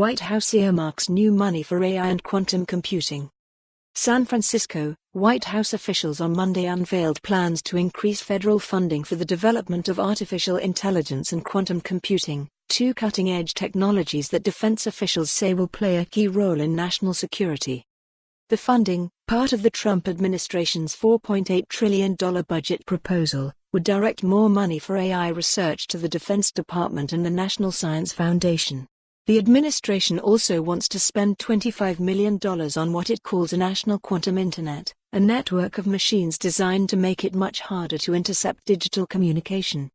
White House earmarks new money for AI and quantum computing. San Francisco, White House officials on Monday unveiled plans to increase federal funding for the development of artificial intelligence and quantum computing, two cutting-edge technologies that defense officials say will play a key role in national security. The funding, part of the Trump administration's $4.8 trillion budget proposal, would direct more money for AI research to the Defense Department and the National Science Foundation. The administration also wants to spend $25 million on what it calls a national quantum internet, a network of machines designed to make it much harder to intercept digital communication.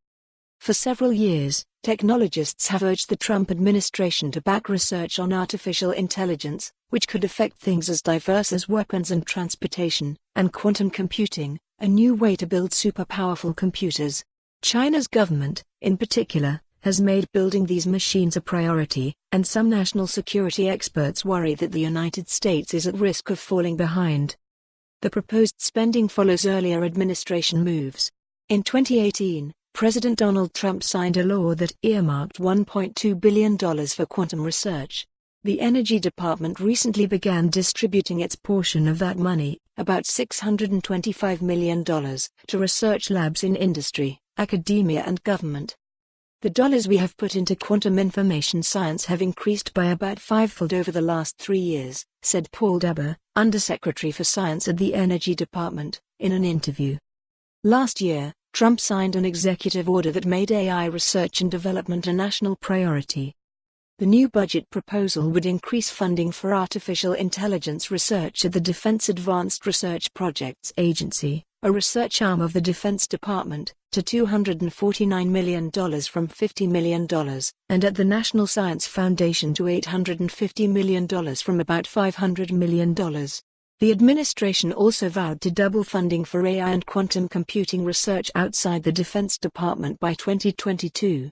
For several years, technologists have urged the Trump administration to back research on artificial intelligence, which could affect things as diverse as weapons and transportation, and quantum computing, a new way to build super-powerful computers. China's government, in particular, has made building these machines a priority, and some national security experts worry that the United States is at risk of falling behind. The proposed spending follows earlier administration moves. In 2018, President Donald Trump signed a law that earmarked $1.2 billion for quantum research. The Energy Department recently began distributing its portion of that money, about $625 million, to research labs in industry, academia and government. The dollars we have put into quantum information science have increased by about fivefold over the last 3 years, said Paul Daber, Undersecretary for Science at the Energy Department, in an interview. Last year, Trump signed an executive order that made AI research and development a national priority. The new budget proposal would increase funding for artificial intelligence research at the Defense Advanced Research Projects Agency, a research arm of the Defense Department, to $249 million from $50 million, and at the National Science Foundation to $850 million from about $500 million. The administration also vowed to double funding for AI and quantum computing research outside the Defense Department by 2022.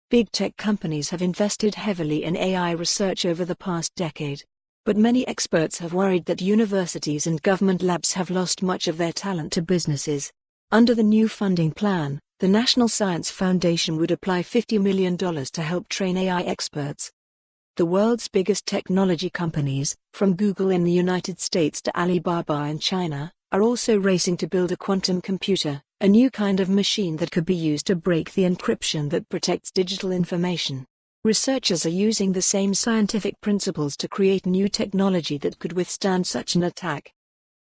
Big tech companies have invested heavily in AI research over the past decade. But many experts have worried that universities and government labs have lost much of their talent to businesses. Under the new funding plan, the National Science Foundation would apply $50 million to help train AI experts. The world's biggest technology companies, from Google in the United States to Alibaba in China, are also racing to build a quantum computer, a new kind of machine that could be used to break the encryption that protects digital information. Researchers are using the same scientific principles to create new technology that could withstand such an attack.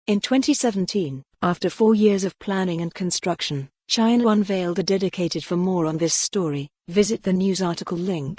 In 2017, after 4 years of planning and construction, China unveiled a dedicated. For more on this story, visit the news article link.